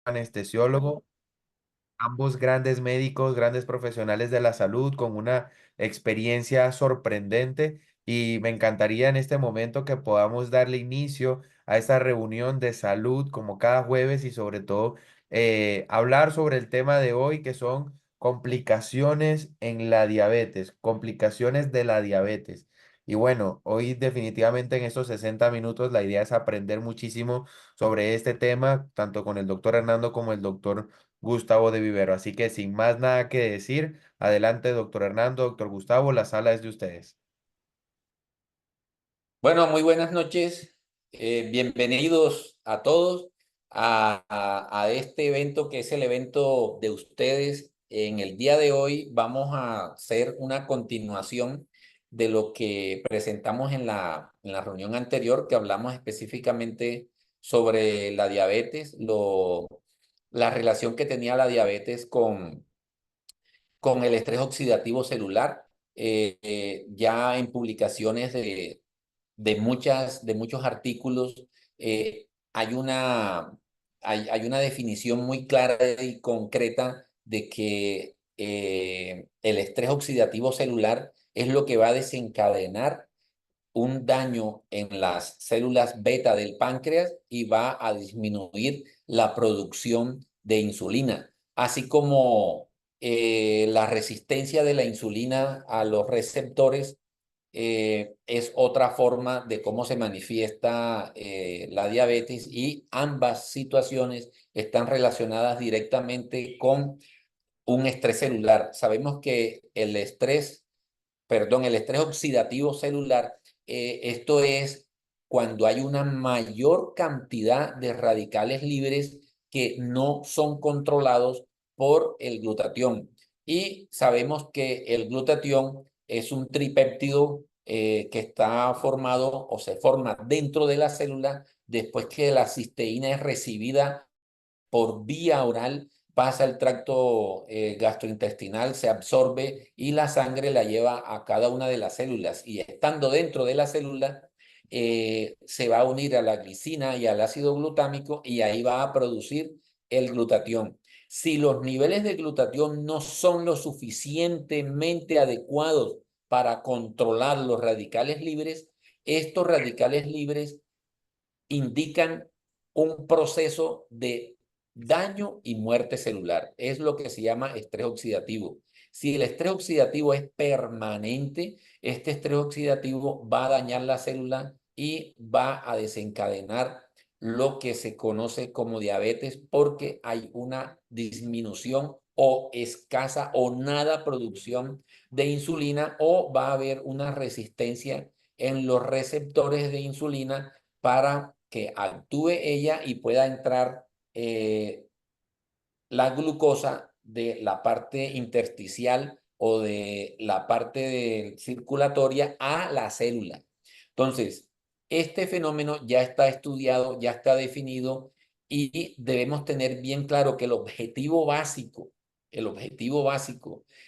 anestesiólogo, ambos grandes médicos, grandes profesionales de la salud con una experiencia sorprendente y me encantaría en este momento que podamos darle inicio a esta reunión de salud como cada jueves y sobre todo hablar sobre el tema de hoy que son complicaciones en la diabetes, complicaciones de la diabetes. Y bueno, hoy definitivamente en estos 60 minutos la idea es aprender muchísimo sobre este tema, tanto con el doctor Hernando como el doctor Gustavo de Vivero. Así que sin más nada que decir, adelante, doctor Hernando, doctor Gustavo, la sala es de ustedes. Bueno, muy buenas noches. Bienvenidos a todos a este evento que es el evento de ustedes. En el día de hoy vamos a hacer una continuación de lo que presentamos en la reunión anterior, que hablamos específicamente sobre la diabetes, la relación que tenía la diabetes con el estrés oxidativo celular. Ya en publicaciones de muchos artículos, hay hay una definición muy clara y concreta de que el estrés oxidativo celular es lo que va a desencadenar un daño en las células beta del páncreas y va a disminuir la producción de insulina, así como la resistencia de la insulina a los receptores es otra forma de cómo se manifiesta la diabetes y ambas situaciones están relacionadas directamente con un estrés celular. Sabemos que el estrés oxidativo celular, esto es cuando hay una mayor cantidad de radicales libres que no son controlados por el glutatión. Y sabemos que el glutatión es un tripéptido que está formado o se forma dentro de la célula después que la cisteína es recibida por vía oral, pasa el tracto gastrointestinal, se absorbe y la sangre la lleva a cada una de las células. Y estando dentro de la célula, se va a unir a la glicina y al ácido glutámico y ahí va a producir el glutatión. Si los niveles de glutatión no son lo suficientemente adecuados para controlar los radicales libres, estos radicales libres indican un proceso de daño y muerte celular. Es lo que se llama estrés oxidativo. Si el estrés oxidativo es permanente, este estrés oxidativo va a dañar la célula y va a desencadenar lo que se conoce como diabetes porque hay una disminución o escasa o nada producción de insulina o va a haber una resistencia en los receptores de insulina para que actúe ella y pueda entrar la glucosa de la parte intersticial o de la parte circulatoria a la célula. Entonces, este fenómeno ya está estudiado, ya está definido y debemos tener bien claro que el objetivo básico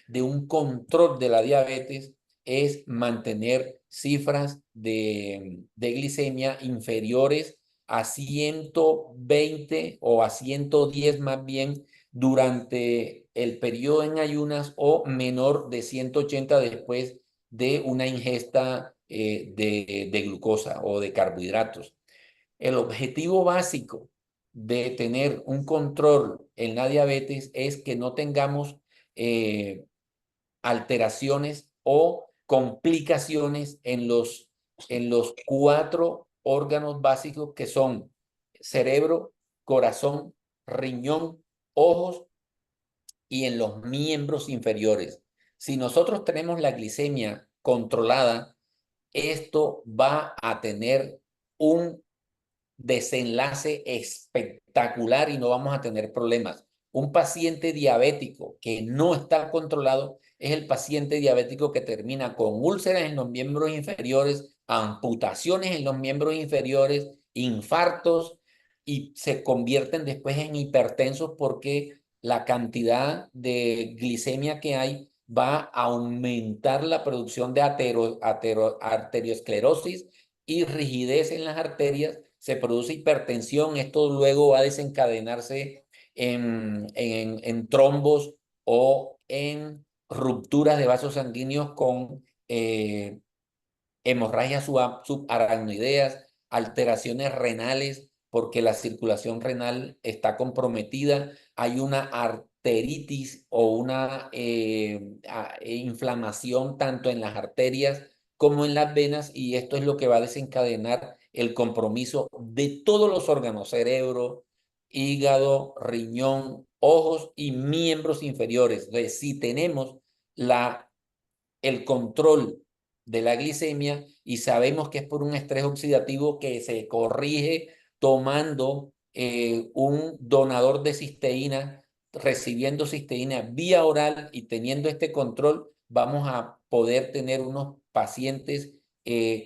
de un control de la diabetes es mantener cifras de glicemia inferiores a 120 o a 110 más bien durante el periodo en ayunas o menor de 180 después de una ingesta de glucosa o de carbohidratos. El objetivo básico de tener un control en la diabetes es que no tengamos eh, alteraciones o complicaciones en los cuatro órganos básicos que son cerebro, corazón, riñón, ojos y en los miembros inferiores. Si nosotros tenemos la glicemia controlada, esto va a tener un desenlace espectacular y no vamos a tener problemas. Un paciente diabético que no está controlado es el paciente diabético que termina con úlceras en los miembros inferiores, amputaciones en los miembros inferiores, infartos y se convierten después en hipertensos porque la cantidad de glicemia que hay va a aumentar la producción de arteriosclerosis y rigidez en las arterias, se produce hipertensión, esto luego va a desencadenarse en trombos o en rupturas de vasos sanguíneos con hemorragias subaracnoideas, alteraciones renales, porque la circulación renal está comprometida, hay una arteritis o una inflamación tanto en las arterias como en las venas, y esto es lo que va a desencadenar el compromiso de todos los órganos: cerebro, hígado, riñón, ojos y miembros inferiores. Entonces, si tenemos el control de la glicemia y sabemos que es por un estrés oxidativo que se corrige tomando un donador de cisteína, recibiendo cisteína vía oral y teniendo este control, vamos a poder tener unos pacientes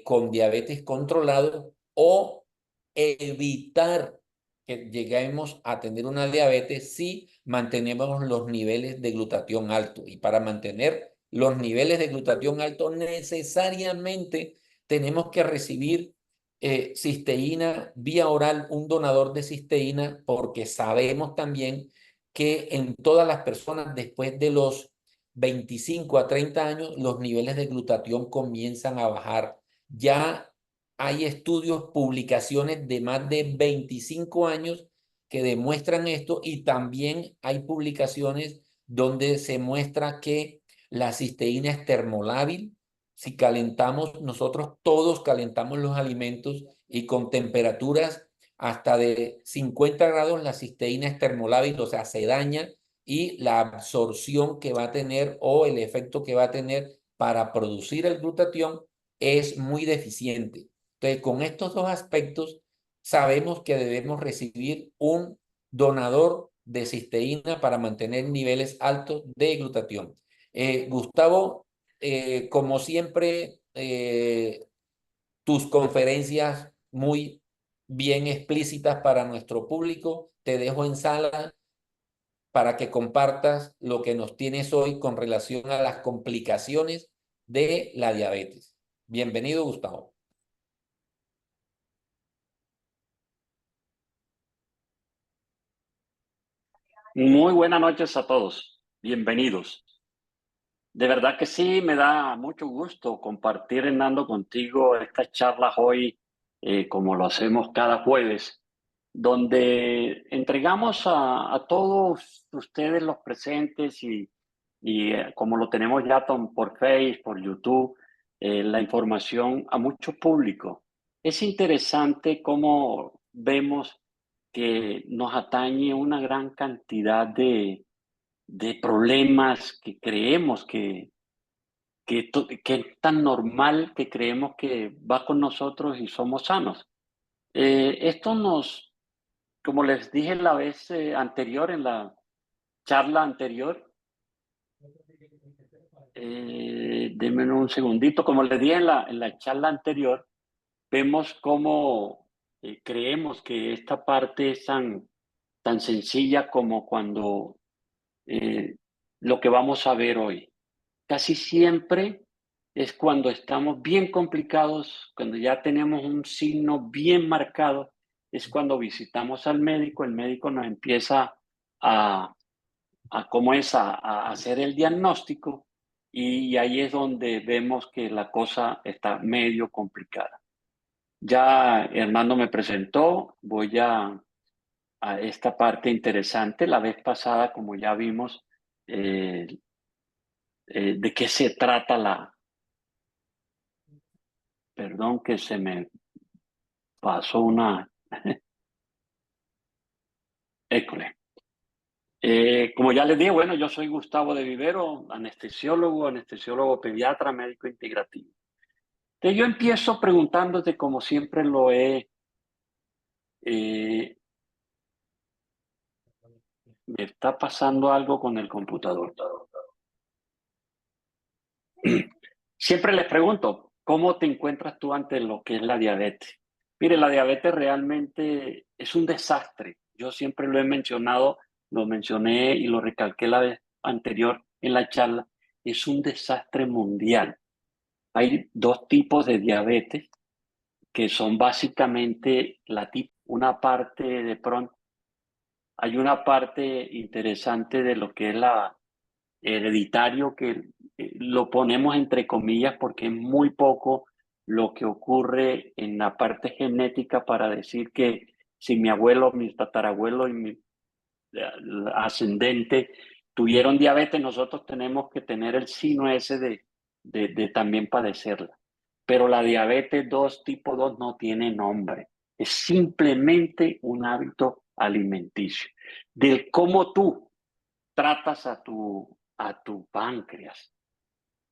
con diabetes controlado o evitar que lleguemos a tener una diabetes si mantenemos los niveles de glutatión alto. Y para mantener los niveles de glutatión alto, necesariamente tenemos que recibir cisteína vía oral, un donador de cisteína, porque sabemos también que en todas las personas después de los 25 a 30 años, los niveles de glutatión comienzan a bajar. Ya hay estudios, publicaciones de más de 25 años que demuestran esto, y también hay publicaciones donde se muestra que la cisteína es termolábil. Si calentamos, nosotros todos calentamos los alimentos, y con temperaturas hasta de 50 grados la cisteína es termolábil, o sea, se daña, y la absorción que va a tener o el efecto que va a tener para producir el glutatión es muy deficiente. Entonces, con estos dos aspectos, sabemos que debemos recibir un donador de cisteína para mantener niveles altos de glutatión. Gustavo, como siempre, tus conferencias muy bien explícitas para nuestro público. Te dejo en sala para que compartas lo que nos tienes hoy con relación a las complicaciones de la diabetes. Bienvenido, Gustavo. Muy buenas noches a todos. Bienvenidos. De verdad que sí, me da mucho gusto compartir, Hernando, contigo estas charlas hoy, como lo hacemos cada jueves, donde entregamos a todos ustedes los presentes y como lo tenemos ya por Facebook, por YouTube, la información a mucho público. Es interesante cómo vemos que nos atañe una gran cantidad de problemas que creemos que es tan normal que creemos que va con nosotros y somos sanos. Esto nos, como les dije la vez anterior, en la charla anterior, denme un segundito, como les dije en la charla anterior, vemos cómo creemos que esta parte es tan sencilla como cuando lo que vamos a ver hoy. Casi siempre es cuando estamos bien complicados, cuando ya tenemos un signo bien marcado, es cuando visitamos al médico, el médico nos empieza a, a hacer el diagnóstico, y ahí es donde vemos que la cosa está medio complicada. Ya Hernando me presentó, voy a esta parte interesante. La vez pasada, como ya vimos, eh, de qué se trata perdón que se me pasó una, école. Como ya les dije, bueno, yo soy Gustavo de Vivero, anestesiólogo pediatra, médico integrativo. Entonces yo empiezo preguntándote, como siempre lo he, eh, me está pasando algo con el computador. Siempre les pregunto, ¿cómo te encuentras tú ante lo que es la diabetes? Mire, la diabetes realmente es un desastre. Yo siempre lo he mencionado, lo mencioné y lo recalqué la vez anterior en la charla. Es un desastre mundial. Hay dos tipos de diabetes que son básicamente una parte de pronto hay una parte interesante de lo que es la hereditario que lo ponemos entre comillas porque es muy poco lo que ocurre en la parte genética para decir que si mi abuelo, mi tatarabuelo y mi ascendente tuvieron diabetes, nosotros tenemos que tener el sino ese de también padecerla. Pero la diabetes 2 tipo 2 no tiene nombre, es simplemente un hábito alimenticio, del cómo tú tratas a tu páncreas.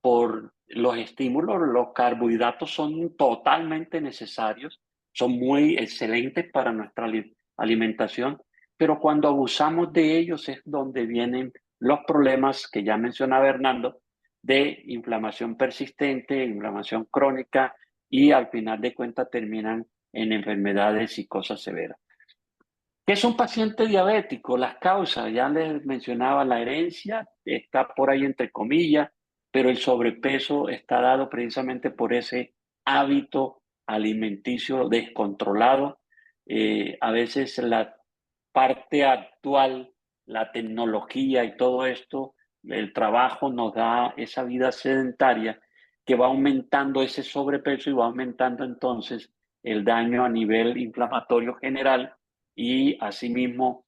Por los estímulos, los carbohidratos son totalmente necesarios, son muy excelentes para nuestra alimentación, pero cuando abusamos de ellos es donde vienen los problemas que ya mencionaba Hernando, de inflamación persistente, inflamación crónica y al final de cuentas terminan en enfermedades y cosas severas. ¿Qué es un paciente diabético? Las causas, ya les mencionaba, la herencia está por ahí entre comillas, pero el sobrepeso está dado precisamente por ese hábito alimenticio descontrolado. A veces la parte actual, la tecnología y todo esto, el trabajo nos da esa vida sedentaria que va aumentando ese sobrepeso y va aumentando entonces el daño a nivel inflamatorio general y asimismo,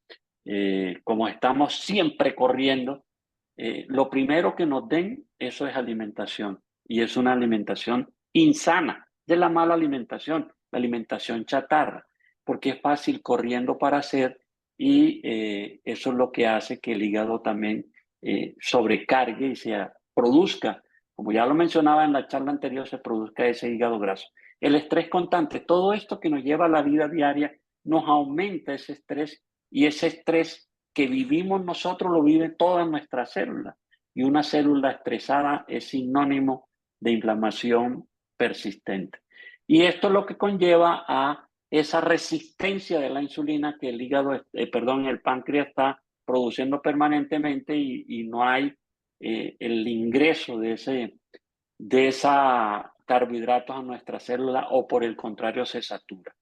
como estamos siempre corriendo, lo primero que nos den, eso es alimentación. Y es una alimentación insana, de la mala alimentación, la alimentación chatarra, porque es fácil corriendo para hacer y eso es lo que hace que el hígado también sobrecargue y se produzca, como ya lo mencionaba en la charla anterior, se produzca ese hígado graso. El estrés constante, todo esto que nos lleva a la vida diaria nos aumenta ese estrés y ese estrés que vivimos nosotros lo viven todas nuestras células. Y una célula estresada es sinónimo de inflamación persistente. Y esto es lo que conlleva a esa resistencia de la insulina que el hígado, perdón, el páncreas está produciendo permanentemente y no hay el ingreso de esa carbohidratos a nuestra célula o por el contrario se satura.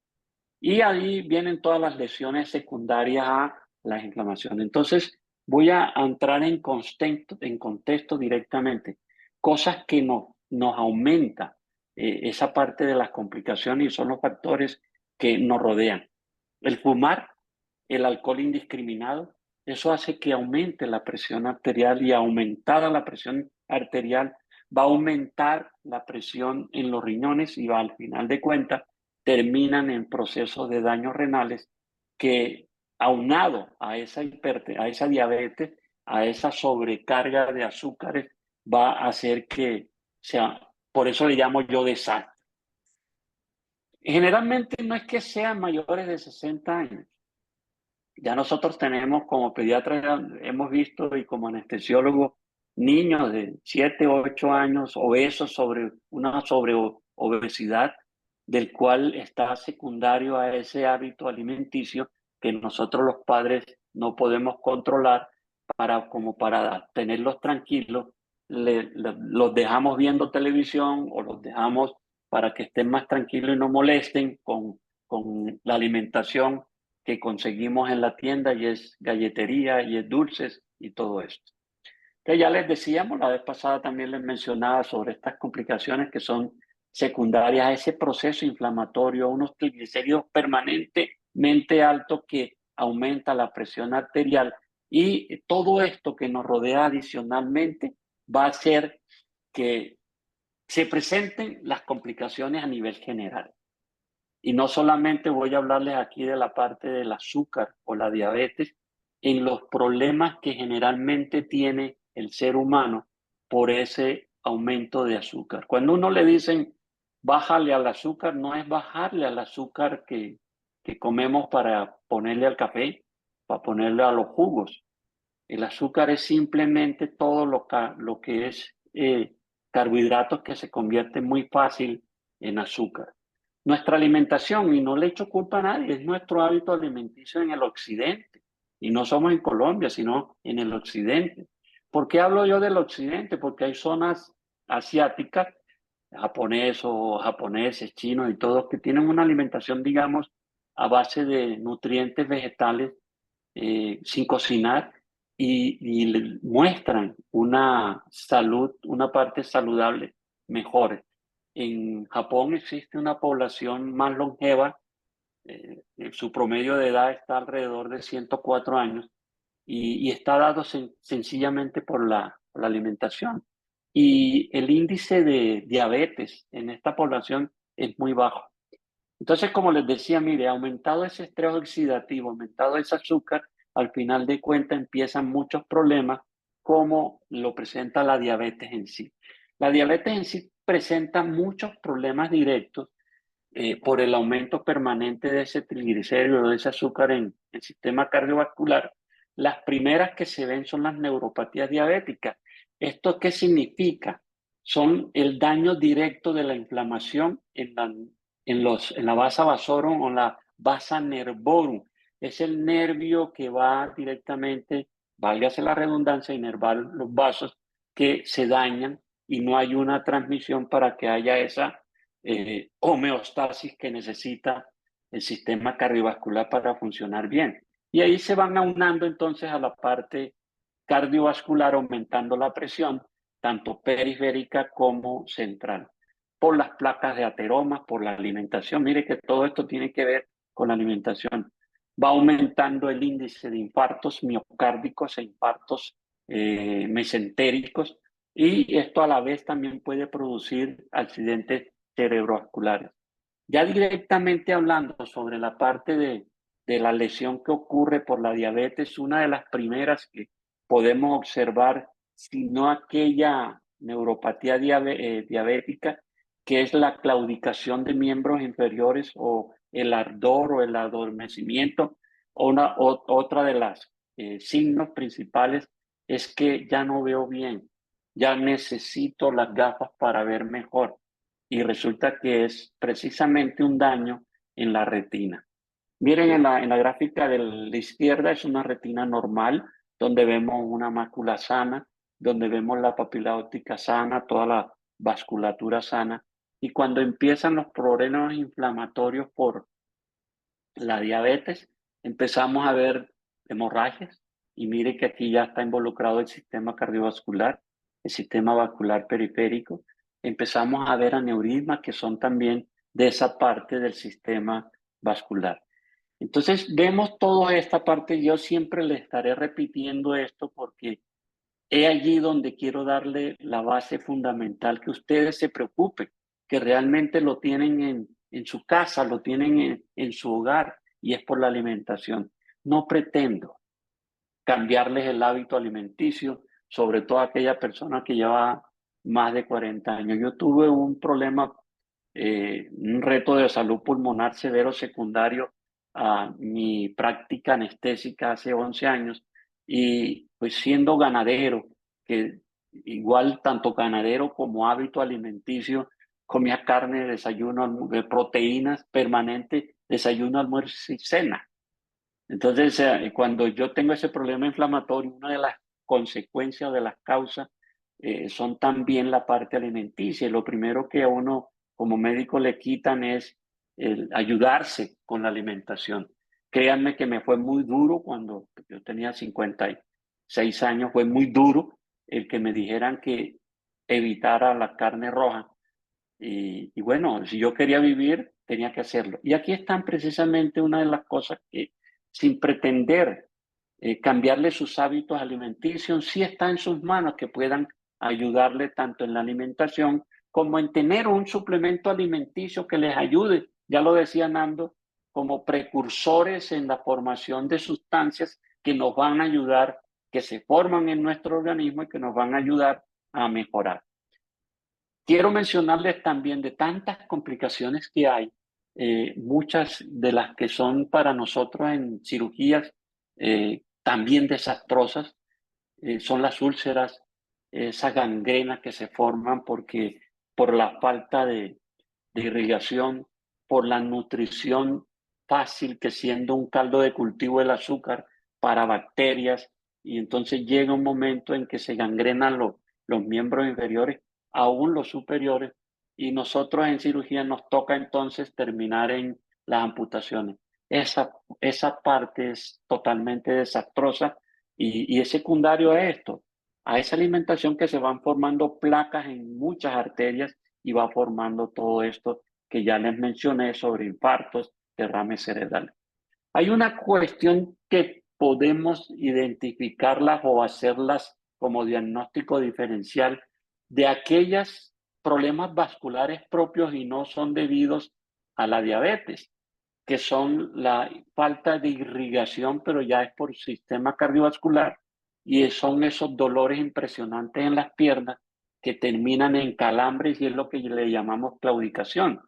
Y ahí vienen todas las lesiones secundarias a la inflamación. Entonces, voy a entrar en contexto directamente. Cosas que nos aumenta esa parte de las complicaciones y son los factores que nos rodean. El fumar, el alcohol indiscriminado, eso hace que aumente la presión arterial y aumentada la presión arterial va a aumentar la presión en los riñones y va, al final de cuentas terminan en procesos de daños renales que aunado a a esa diabetes, a esa sobrecarga de azúcares, va a hacer que sea, por eso le llamo yo desastre. Generalmente no es que sean mayores de 60 años. Ya nosotros tenemos como pediatras, hemos visto y como anestesiólogos, niños de 7 o 8 años obesos sobre una obesidad del cual está secundario a ese hábito alimenticio que nosotros los padres no podemos controlar como para tenerlos tranquilos, los dejamos viendo televisión o los dejamos para que estén más tranquilos y no molesten con la alimentación que conseguimos en la tienda y es galletería y es dulces y todo esto. Que ya les decíamos, la vez pasada también les mencionaba sobre estas complicaciones que son secundarias a ese proceso inflamatorio, unos triglicéridos permanentemente altos que aumenta la presión arterial y todo esto que nos rodea adicionalmente va a hacer que se presenten las complicaciones a nivel general. Y no solamente voy a hablarles aquí de la parte del azúcar o la diabetes, en los problemas que generalmente tiene el ser humano por ese aumento de azúcar. Cuando uno le dicen bájale al azúcar, no es bajarle al azúcar que comemos para ponerle al café, para ponerle a los jugos. El azúcar es simplemente todo lo que es carbohidratos que se convierten muy fácil en azúcar. Nuestra alimentación, y no le echo culpa a nadie, es nuestro hábito alimenticio en el occidente. Y no somos en Colombia, sino en el occidente. ¿Por qué hablo yo del occidente? Porque hay zonas asiáticas, japoneses, chinos y todos, que tienen una alimentación, digamos, a base de nutrientes vegetales sin cocinar y le muestran una salud, una parte saludable mejor. En Japón existe una población más longeva, su promedio de edad está alrededor de 104 años y está dado sencillamente por la alimentación. Y el índice de diabetes en esta población es muy bajo. Entonces, como les decía, mire, aumentado ese estrés oxidativo, aumentado ese azúcar, al final de cuentas empiezan muchos problemas como lo presenta la diabetes en sí. La diabetes en sí presenta muchos problemas directos por el aumento permanente de ese triglicérido, de ese azúcar en el sistema cardiovascular. Las primeras que se ven son las neuropatías diabéticas. ¿Esto qué significa? Son el daño directo de la inflamación en la vasa vasorum o la vasa nervorum. Es el nervio que va directamente, válgase la redundancia, a inervar los vasos que se dañan y no hay una transmisión para que haya esa homeostasis que necesita el sistema cardiovascular para funcionar bien. Y ahí se van aunando entonces a la parte cardiovascular, aumentando la presión, tanto periférica como central, por las placas de ateroma, por la alimentación. Mire que todo esto tiene que ver con la alimentación. Va aumentando el índice de infartos miocárdicos e infartos mesentéricos, y esto a la vez también puede producir accidentes cerebrovasculares. Ya directamente hablando sobre la parte de la lesión que ocurre por la diabetes, una de las primeras que podemos observar, si no aquella neuropatía diabética, que es la claudicación de miembros inferiores o el ardor o el adormecimiento, otra de las signos principales es que ya no veo bien, ya necesito las gafas para ver mejor y resulta que es precisamente un daño en la retina. Miren en la gráfica de la izquierda es una retina normal, donde vemos una mácula sana, donde vemos la papila óptica sana, toda la vasculatura sana. Y cuando empiezan los problemas inflamatorios por la diabetes, empezamos a ver hemorragias y mire que aquí ya está involucrado el sistema cardiovascular, el sistema vascular periférico. Empezamos a ver aneurismas que son también de esa parte del sistema vascular. Entonces vemos toda esta parte, yo siempre le estaré repitiendo esto porque es allí donde quiero darle la base fundamental, que ustedes se preocupen, que realmente lo tienen en su casa, lo tienen en su hogar y es por la alimentación. No pretendo cambiarles el hábito alimenticio, sobre todo a aquella persona que lleva más de 40 años. Yo tuve un problema, un reto de salud pulmonar severo secundario a mi práctica anestésica hace 11 años y pues siendo ganadero, que igual tanto ganadero como hábito alimenticio, comía carne, desayuno, de proteínas permanente, desayuno, almuerzo y cena. Entonces, cuando yo tengo ese problema inflamatorio, una de las consecuencias de las causas son también la parte alimenticia. Y lo primero que a uno como médico le quitan es el ayudarse con la alimentación. Créanme que me fue muy duro cuando yo tenía 56 años, fue muy duro el que me dijeran que evitara la carne roja. Y bueno, si yo quería vivir, tenía que hacerlo. Y aquí están precisamente una de las cosas que, sin pretender cambiarle sus hábitos alimenticios, sí está en sus manos que puedan ayudarle tanto en la alimentación como en tener un suplemento alimenticio que les ayude, ya lo decía Nando, como precursores en la formación de sustancias que nos van a ayudar, que se forman en nuestro organismo y que nos van a ayudar a mejorar. Quiero mencionarles también de tantas complicaciones que hay, muchas de las que son para nosotros en cirugías también desastrosas, son las úlceras, esas gangrenas que se forman porque por la falta de irrigación, por la nutrición fácil que siendo un caldo de cultivo el azúcar para bacterias, y entonces llega un momento en que se gangrenan los miembros inferiores, aún los superiores, y nosotros en cirugía nos toca entonces terminar en las amputaciones. esa parte es totalmente desastrosa y es secundario a esto, a esa alimentación que se van formando placas en muchas arterias y va formando todo esto que ya les mencioné sobre infartos, derrames cerebrales. Hay una cuestión que podemos identificarlas o hacerlas como diagnóstico diferencial de aquellos problemas vasculares propios y no son debidos a la diabetes, que son la falta de irrigación, pero ya es por sistema cardiovascular, y son esos dolores impresionantes en las piernas que terminan en calambres y es lo que le llamamos claudicación.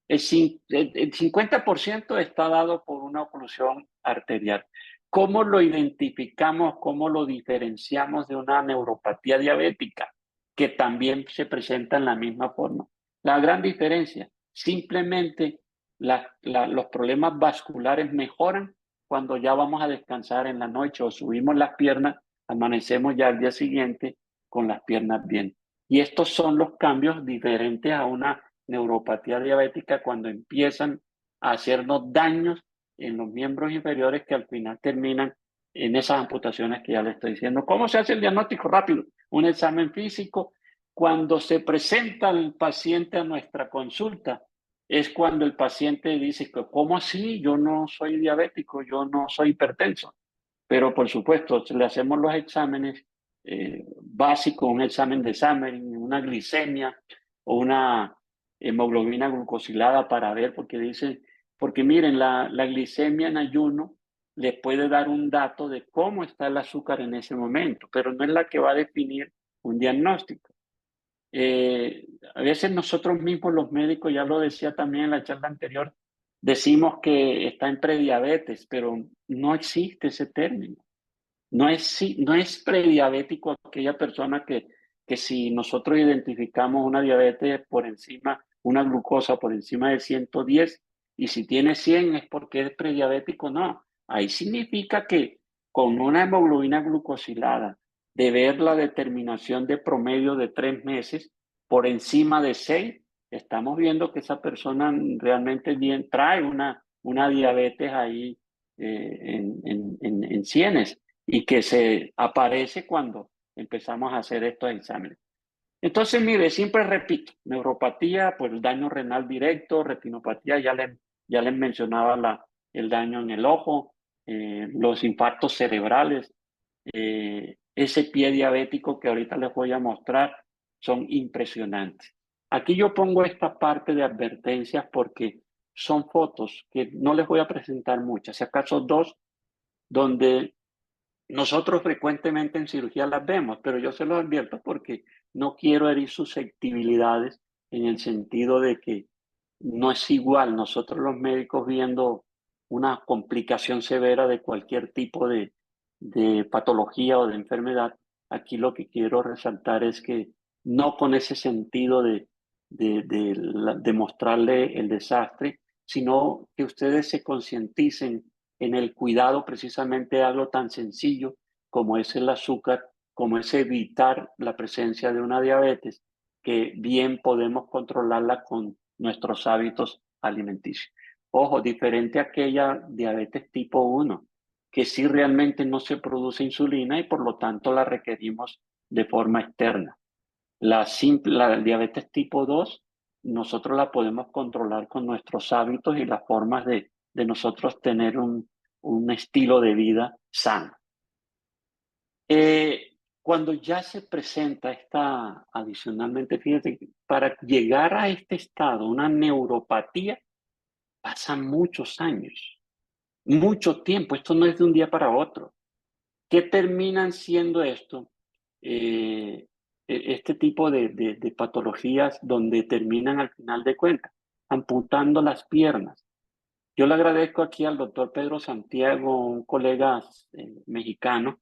El 50% está dado por una oclusión arterial. ¿Cómo lo identificamos, cómo lo diferenciamos de una neuropatía diabética que también se presenta en la misma forma? La gran diferencia, simplemente los problemas vasculares mejoran cuando ya vamos a descansar en la noche o subimos las piernas, amanecemos ya al día siguiente con las piernas bien. Y estos son los cambios diferentes a una neuropatía diabética cuando empiezan a hacernos daños en los miembros inferiores que al final terminan en esas amputaciones que ya le estoy diciendo. ¿Cómo se hace el diagnóstico rápido? Un examen físico. Cuando se presenta el paciente a nuestra consulta, es cuando el paciente dice, ¿cómo así? Yo no soy diabético, yo no soy hipertenso. Pero por supuesto, le hacemos los exámenes básicos, un examen de Sammering, una glicemia o una hemoglobina glucosilada para ver, porque miren, la glicemia en ayuno les puede dar un dato de cómo está el azúcar en ese momento, pero no es la que va a definir un diagnóstico. A veces nosotros mismos los médicos, ya lo decía también en la charla anterior, decimos que está en prediabetes, pero no existe ese término. No es prediabético aquella persona que si nosotros identificamos una diabetes por encima, una glucosa por encima de 110, y si tiene 100 es porque es prediabético, no. Ahí significa que con una hemoglobina glucosilada, de ver la determinación de promedio de 3 meses por encima de 6, estamos viendo que esa persona realmente bien trae una diabetes ahí en sienes y que se aparece cuando empezamos a hacer estos exámenes. Entonces, mire, siempre repito, neuropatía, pues daño renal directo, retinopatía, ya les mencionaba el daño en el ojo, los infartos cerebrales, ese pie diabético que ahorita les voy a mostrar, son impresionantes. Aquí yo pongo esta parte de advertencias porque son fotos que no les voy a presentar muchas, si acaso dos, donde nosotros frecuentemente en cirugía las vemos, pero yo se los advierto porque no quiero herir susceptibilidades en el sentido de que no es igual nosotros los médicos viendo una complicación severa de cualquier tipo de patología o de enfermedad. Aquí lo que quiero resaltar es que no con ese sentido de mostrarle el desastre, sino que ustedes se concienticen en el cuidado precisamente de algo tan sencillo como es el azúcar, como es evitar la presencia de una diabetes, que bien podemos controlarla con nuestros hábitos alimenticios. Ojo, diferente a aquella diabetes tipo 1, que sí realmente no se produce insulina y por lo tanto la requerimos de forma externa. La diabetes tipo 2, nosotros la podemos controlar con nuestros hábitos y las formas de nosotros tener un estilo de vida sano. Cuando ya se presenta adicionalmente, fíjate, para llegar a este estado, una neuropatía, pasan muchos años, mucho tiempo. Esto no es de un día para otro. ¿Qué terminan siendo esto? Este tipo de patologías donde terminan al final de cuentas amputando las piernas. Yo le agradezco aquí al doctor Pedro Santiago, un colega mexicano.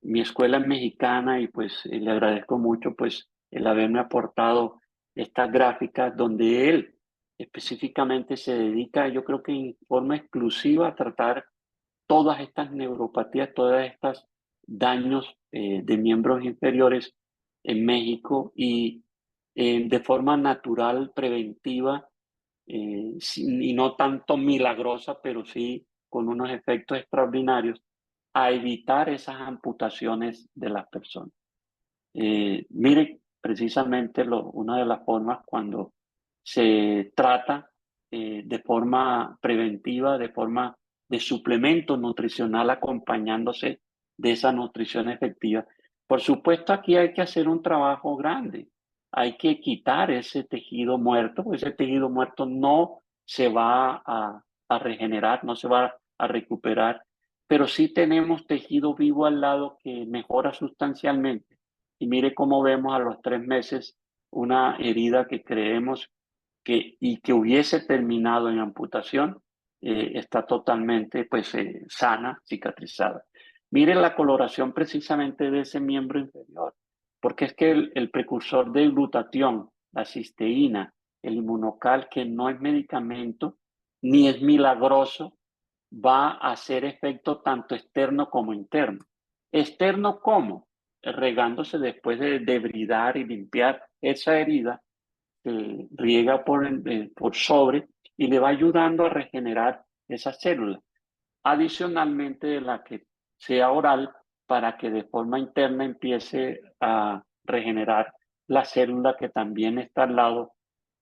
Mi escuela es mexicana y pues le agradezco mucho pues el haberme aportado estas gráficas donde él específicamente se dedica, yo creo que en forma exclusiva a tratar todas estas neuropatías, todas estas daños de miembros inferiores en México y de forma natural, preventiva y no tanto milagrosa, pero sí con unos efectos extraordinarios a evitar esas amputaciones de las personas. Mire, precisamente una de las formas cuando se trata de forma preventiva, de forma de suplemento nutricional acompañándose de esa nutrición efectiva. Por supuesto, aquí hay que hacer un trabajo grande. Hay que quitar ese tejido muerto, porque ese tejido muerto no se va a regenerar, no se va a recuperar, pero sí tenemos tejido vivo al lado que mejora sustancialmente. Y mire cómo vemos a los 3 meses una herida que creemos que hubiese terminado en amputación, está totalmente pues, sana, cicatrizada. Mire la coloración precisamente de ese miembro inferior, porque es que el precursor de glutatión, la cisteína, el inmunocal, que no es medicamento ni es milagroso, va a hacer efecto tanto externo como interno. ¿Externo cómo? Regándose después de debridar y limpiar esa herida, riega por sobre y le va ayudando a regenerar esas células. Adicionalmente de la que sea oral para que de forma interna empiece a regenerar la célula que también está al lado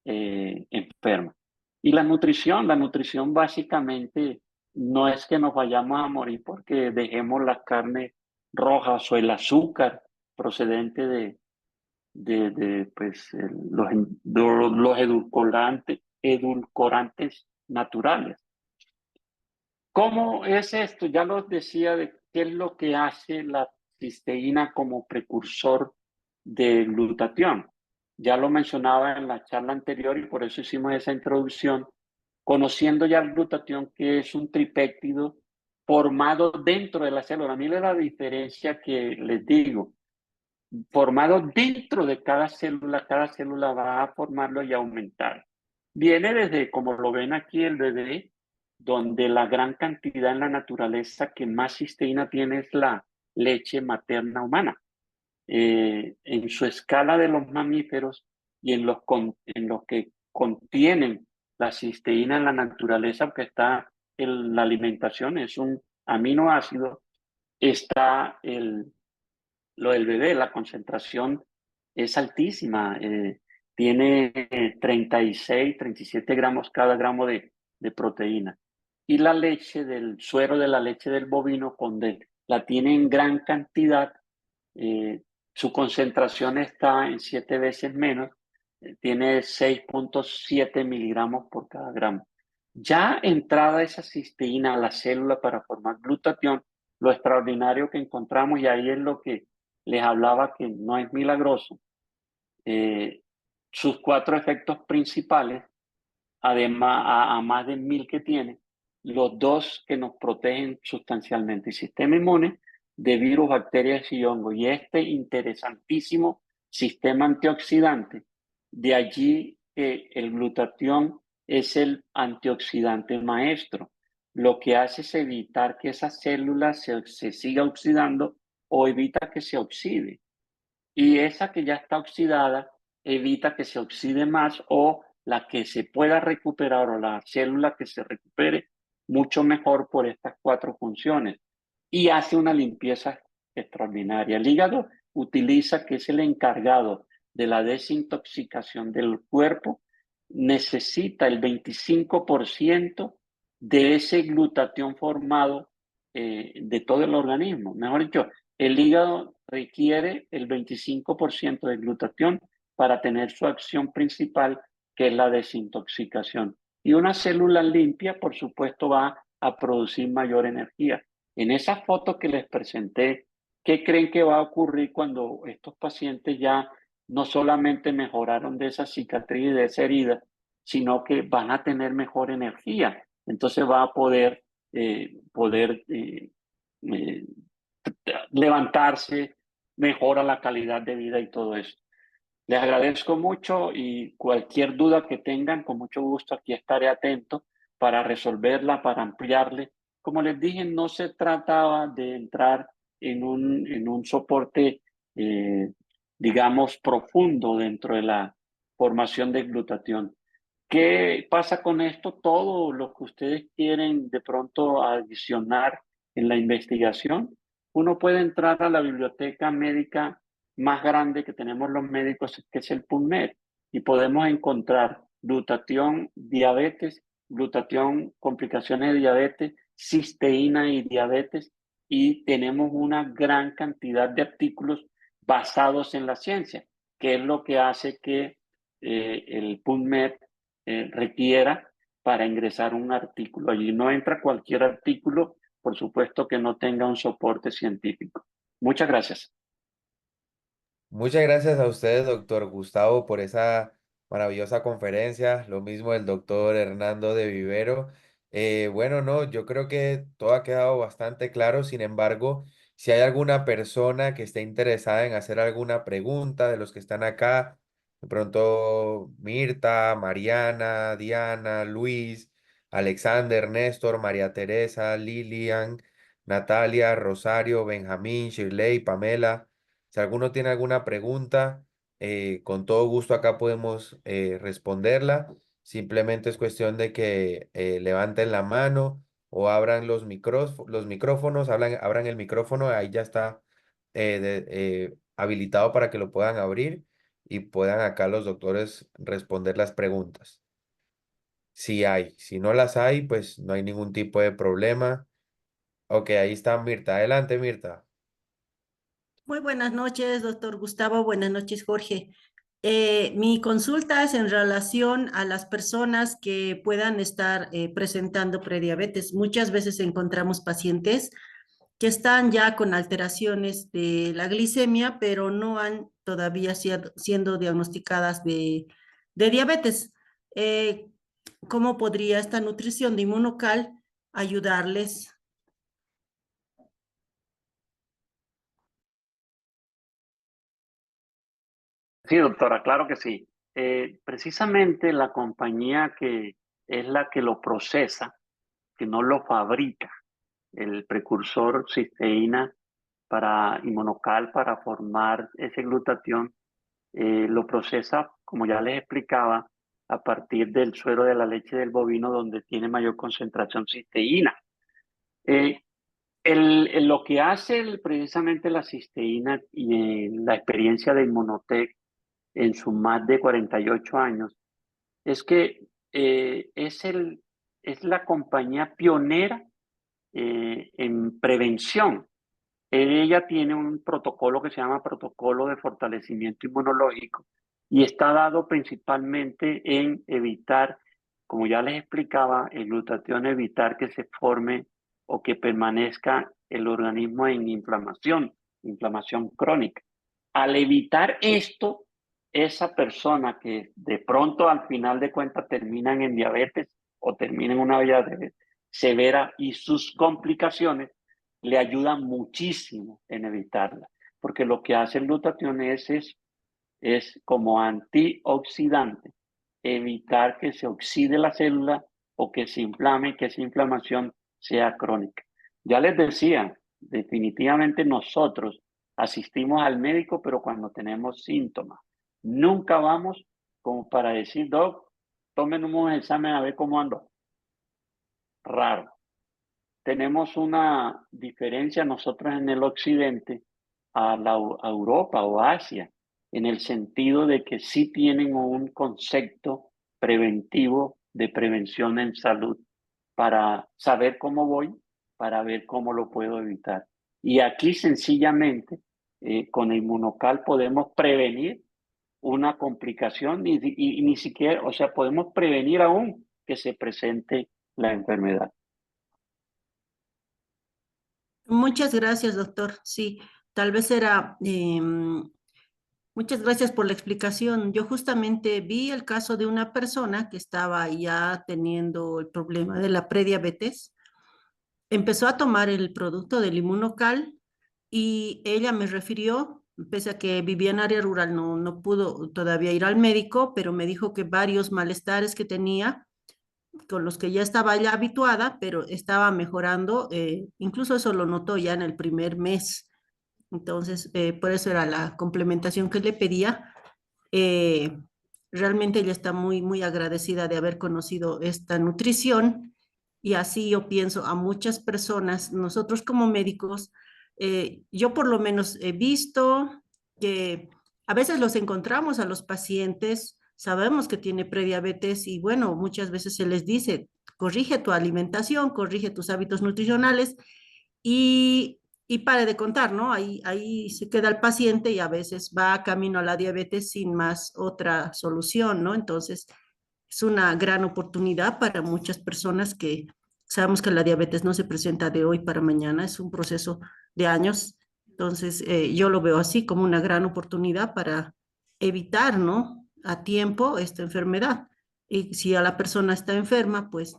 enferma. Y la nutrición básicamente no es que nos vayamos a morir porque dejemos las carnes rojas o el azúcar procedente pues, los edulcorantes naturales. ¿Cómo es esto? Ya los decía de qué es lo que hace la cisteína como precursor de glutatión. Ya lo mencionaba en la charla anterior y por eso hicimos esa introducción, conociendo ya el glutatión, que es un tripéptido formado dentro de la célula. Mire la diferencia que les digo, formado dentro de cada célula va a formarlo y aumentar. Viene desde, como lo ven aquí, el bebé, donde la gran cantidad en la naturaleza que más cisteína tiene es la leche materna humana. En su escala de los mamíferos y en los que contienen la cisteína en la naturaleza, que está en la alimentación, es un aminoácido, está lo del bebé, la concentración es altísima, tiene 36, 37 gramos cada gramo de proteína. Y la leche del suero de la leche del bovino, la tiene en gran cantidad, su concentración está en 7 veces menos, tiene 6.7 miligramos por cada gramo. Ya entrada esa cisteína a la célula para formar glutatión, lo extraordinario que encontramos, y ahí es lo que les hablaba que no es milagroso, sus 4 efectos principales, además a más de 1000 que tiene, los 2 que nos protegen sustancialmente, el sistema inmune de virus, bacterias y hongos, y este interesantísimo sistema antioxidante. De allí que el glutatión es el antioxidante maestro. Lo que hace es evitar que esa célula se siga oxidando o evita que se oxide. Y esa que ya está oxidada evita que se oxide más, o la que se pueda recuperar o la célula que se recupere mucho mejor por estas 4 funciones. Y hace una limpieza extraordinaria. El hígado utiliza, que es el encargado de la desintoxicación del cuerpo, necesita el 25% de ese glutatión formado de todo el organismo. Mejor dicho, el hígado requiere el 25% de glutatión para tener su acción principal, que es la desintoxicación. Y una célula limpia, por supuesto, va a producir mayor energía. En esa foto que les presenté, ¿qué creen que va a ocurrir cuando estos pacientes ya no solamente mejoraron de esa cicatriz y de esa herida, sino que van a tener mejor energía? Entonces va a poder levantarse, mejora la calidad de vida y todo eso. Les agradezco mucho y cualquier duda que tengan, con mucho gusto aquí estaré atento para resolverla, para ampliarle. Como les dije, no se trataba de entrar en un soporte, digamos, profundo dentro de la formación de glutatión. ¿Qué pasa con esto? Todo lo que ustedes quieren de pronto adicionar en la investigación, uno puede entrar a la biblioteca médica más grande que tenemos los médicos, que es el PubMed, y podemos encontrar glutatión, diabetes, glutatión, complicaciones de diabetes, cisteína y diabetes, y tenemos una gran cantidad de artículos basados en la ciencia, que es lo que hace que el PubMed requiera para ingresar un artículo. Allí no entra cualquier artículo, por supuesto que no tenga un soporte científico. Muchas gracias. Muchas gracias a ustedes, doctor Gustavo, por esa maravillosa conferencia. Lo mismo el doctor Hernando de Vivero. Bueno, no, yo creo que todo ha quedado bastante claro. Sin embargo, si hay alguna persona que esté interesada en hacer alguna pregunta de los que están acá, de pronto Mirta, Mariana, Diana, Luis, Alexander, Néstor, María Teresa, Lilian, Natalia, Rosario, Benjamín, Shirley, Pamela. Si alguno tiene alguna pregunta, con todo gusto acá podemos responderla. Simplemente es cuestión de que levanten la mano o abran los micrófonos, abran el micrófono, ahí ya está habilitado para que lo puedan abrir y puedan acá los doctores responder las preguntas. Si hay, si no las hay, pues no hay ningún tipo de problema. Ok, ahí está Mirta. Adelante, Mirta. Muy buenas noches, doctor Gustavo. Buenas noches, Jorge. Mi consulta es en relación a las personas que puedan estar presentando prediabetes. Muchas veces encontramos pacientes que están ya con alteraciones de la glicemia, pero no han todavía siendo diagnosticadas de diabetes. Eh, ¿Cómo podría esta nutrición de inmunocal ayudarles? Sí, doctora, claro que sí. Precisamente la compañía que es la que lo procesa, que no lo fabrica, el precursor cisteína para inmunocal para formar ese glutatión, lo procesa, como ya les explicaba, a partir del suero de la leche del bovino donde tiene mayor concentración cisteína. Eh, lo que hace precisamente la cisteína y la experiencia de Inmunotech en sus más de 48 años es que es la compañía pionera en prevención. Ella tiene un protocolo que se llama Protocolo de Fortalecimiento Inmunológico y está dado principalmente en evitar, como ya les explicaba, el glutatión, evitar que se forme o que permanezca el organismo en inflamación, inflamación crónica. Al evitar esto, esa persona que de pronto al final de cuentas terminan en diabetes o terminan en una diabetes severa y sus complicaciones, le ayuda muchísimo en evitarla, porque lo que hace el glutatión es como antioxidante, evitar que se oxide la célula o que se inflame, que esa inflamación sea crónica. Ya les decía, definitivamente nosotros asistimos al médico, pero cuando tenemos síntomas. Nunca vamos como para decir, doc, tomen un examen a ver cómo ando. Raro. Tenemos una diferencia nosotros en el occidente a Europa o Asia, en el sentido de que sí tienen un concepto preventivo de prevención en salud para saber cómo voy, para ver cómo lo puedo evitar. Y aquí sencillamente con el Inmunocal podemos prevenir una complicación y ni siquiera, o sea, podemos prevenir aún que se presente la enfermedad. Muchas gracias, doctor. Sí, tal vez era, muchas gracias por la explicación. Yo justamente vi el caso de una persona que estaba ya teniendo el problema de la prediabetes. Empezó a tomar el producto del Inmunocal y ella me refirió, pese a que vivía en área rural, no pudo todavía ir al médico, pero me dijo que varios malestares que tenía con los que ya estaba ya habituada, pero estaba mejorando, incluso eso lo notó ya en el primer mes. Entonces, por eso era la complementación que le pedía. Eh, realmente ella está muy, muy agradecida de haber conocido esta nutrición y así yo pienso a muchas personas, nosotros como médicos, yo por lo menos he visto que a veces los encontramos a los pacientes, sabemos que tiene prediabetes y bueno, muchas veces se les dice, corrige tu alimentación, corrige tus hábitos nutricionales y pare de contar, ¿no? Ahí se queda el paciente y a veces va camino a la diabetes sin más otra solución, ¿no? Entonces, es una gran oportunidad para muchas personas que sabemos que la diabetes no se presenta de hoy para mañana, es un proceso de años. Entonces, yo lo veo así como una gran oportunidad para evitar, ¿no? A tiempo esta enfermedad. Y si a la persona está enferma, pues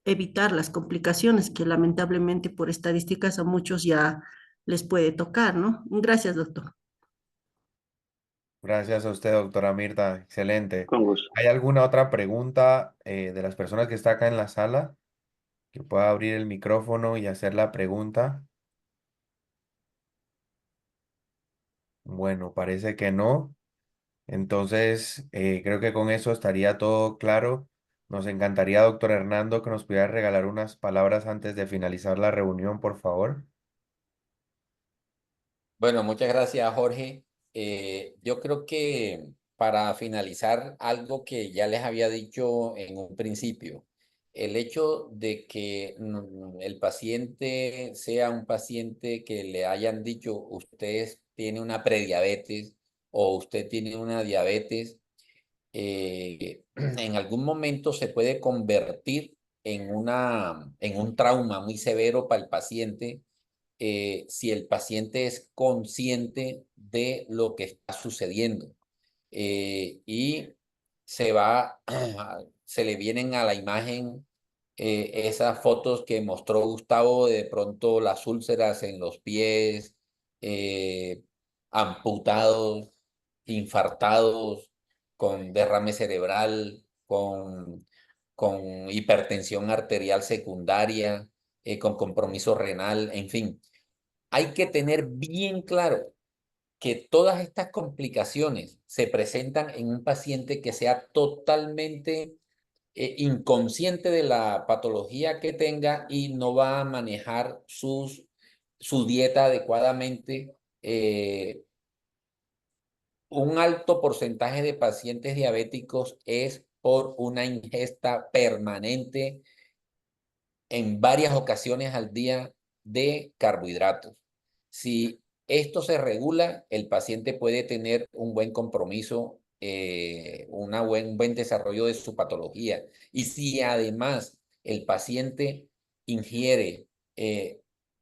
evitar las complicaciones que lamentablemente por estadísticas a muchos ya les puede tocar, ¿no? Gracias, doctor. Gracias a usted, doctora Mirta. Excelente. Con gusto. ¿Hay alguna otra pregunta de las personas que está acá en la sala que pueda abrir el micrófono y hacer la pregunta? Bueno, parece que no. Entonces, creo que con eso estaría todo claro. Nos encantaría, doctor Hernando, que nos pudiera regalar unas palabras antes de finalizar la reunión, por favor. Bueno, muchas gracias, Jorge. Yo creo que para finalizar, algo que ya les había dicho en un principio, el hecho de que el paciente sea un paciente que le hayan dicho usted tiene una prediabetes o usted tiene una diabetes, en algún momento se puede convertir en un trauma muy severo para el paciente si el paciente es consciente de lo que está sucediendo y se va, se le vienen a la imagen esas fotos que mostró Gustavo, de pronto las úlceras en los pies, eh, amputados, infartados, con derrame cerebral, con hipertensión arterial secundaria, con compromiso renal, en fin. Hay que tener bien claro que todas estas complicaciones se presentan en un paciente que sea totalmente inconsciente de la patología que tenga y no va a manejar su dieta adecuadamente. Un alto porcentaje de pacientes diabéticos es por una ingesta permanente en varias ocasiones al día de carbohidratos. Si esto se regula, el paciente puede tener un buen compromiso, un buen desarrollo de su patología. Y si además el paciente ingiere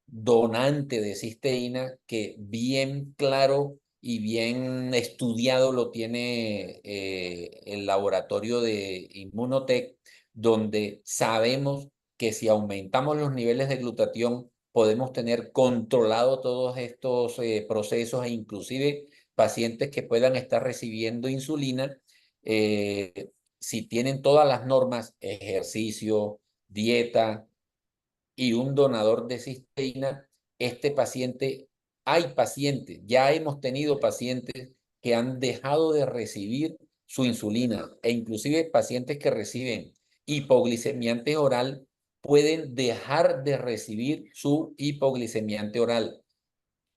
donante de cisteína, que bien claro y bien estudiado lo tiene el laboratorio de Inmunotech, donde sabemos que si aumentamos los niveles de glutatión, podemos tener controlado todos estos procesos e inclusive pacientes que puedan estar recibiendo insulina, si tienen todas las normas, ejercicio, dieta y un donador de cisteína, este paciente, hay pacientes, ya hemos tenido pacientes que han dejado de recibir su insulina e inclusive pacientes que reciben hipoglicemiante oral pueden dejar de recibir su hipoglicemiante oral.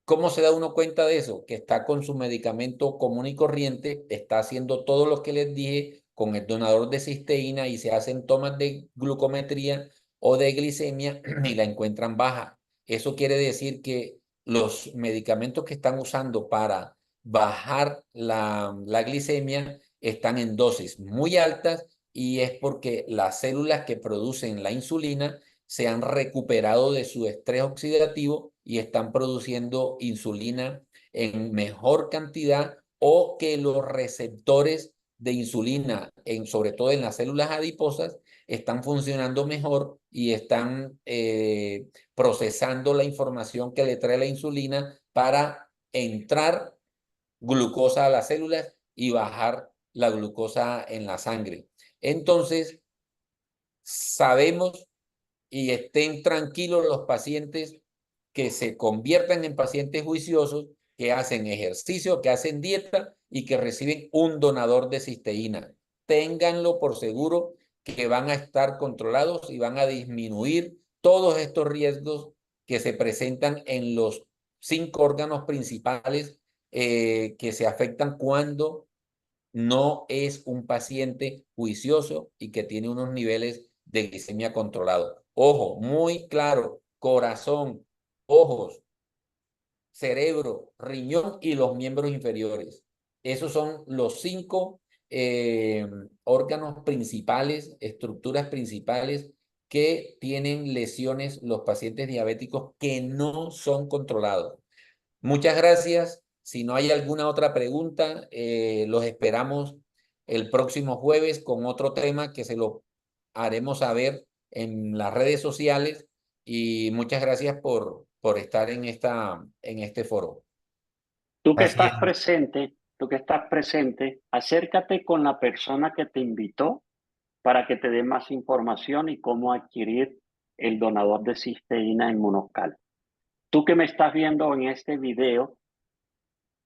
¿Cómo se da uno cuenta de eso? Que está con su medicamento común y corriente, está haciendo todo lo que les dije con el donador de cisteína y se hacen tomas de glucometría o de glicemia y la encuentran baja. Eso quiere decir que los medicamentos que están usando para bajar la glicemia están en dosis muy altas y es porque las células que producen la insulina se han recuperado de su estrés oxidativo y están produciendo insulina en mejor cantidad o que los receptores de insulina, sobre todo en las células adiposas, están funcionando mejor y están procesando la información que le trae la insulina para entrar glucosa a las células y bajar la glucosa en la sangre. Entonces, sabemos y estén tranquilos los pacientes que se conviertan en pacientes juiciosos que hacen ejercicio, que hacen dieta y que reciben un donador de cisteína. Ténganlo por seguro que van a estar controlados y van a disminuir todos estos riesgos que se presentan en los 5 órganos principales que se afectan cuando no es un paciente juicioso y que tiene unos niveles de glicemia controlados. Ojo, muy claro, corazón, ojos, cerebro, riñón y los miembros inferiores. Esos son los 5 órganos principales, estructuras principales que tienen lesiones los pacientes diabéticos que no son controlados. Muchas gracias. Si no hay alguna otra pregunta, los esperamos el próximo jueves con otro tema que se lo haremos saber en las redes sociales. Y muchas gracias por estar en este foro. Tú que Así es. estás presente, acércate con la persona que te invitó para que te dé más información y cómo adquirir el donador de cisteína en Monoscal. Tú que me estás viendo en este video,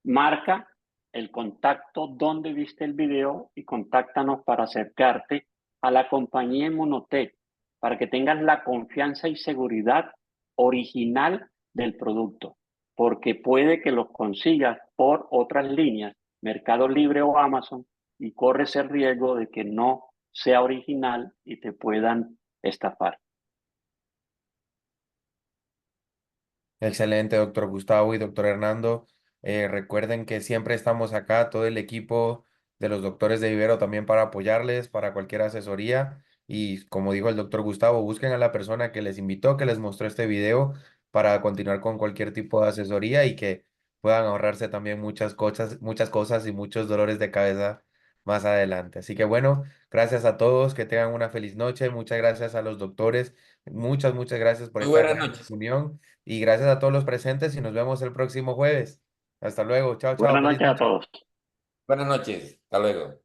marca el contacto donde viste el video y contáctanos para acercarte a la compañía Inmunotech para que tengas la confianza y seguridad original del producto, porque puede que los consigas por otras líneas, Mercado Libre o Amazon, y corres el riesgo de que no sea original y te puedan estafar. Excelente, doctor Gustavo y doctor Hernando. Recuerden que siempre estamos acá, todo el equipo de los doctores de Vivero también para apoyarles, para cualquier asesoría. Y como dijo el doctor Gustavo, busquen a la persona que les invitó, que les mostró este video para continuar con cualquier tipo de asesoría y que puedan ahorrarse también muchas cosas y muchos dolores de cabeza más adelante. Así que bueno, gracias a todos, que tengan una feliz noche. Muchas gracias a los doctores. Muchas gracias por Muy esta buenas gran noches. reunión. Y gracias a todos los presentes y nos vemos el próximo jueves. Hasta luego. Chao, chao. Buenas Feliz noches a noche. todos. Buenas noches. Hasta luego.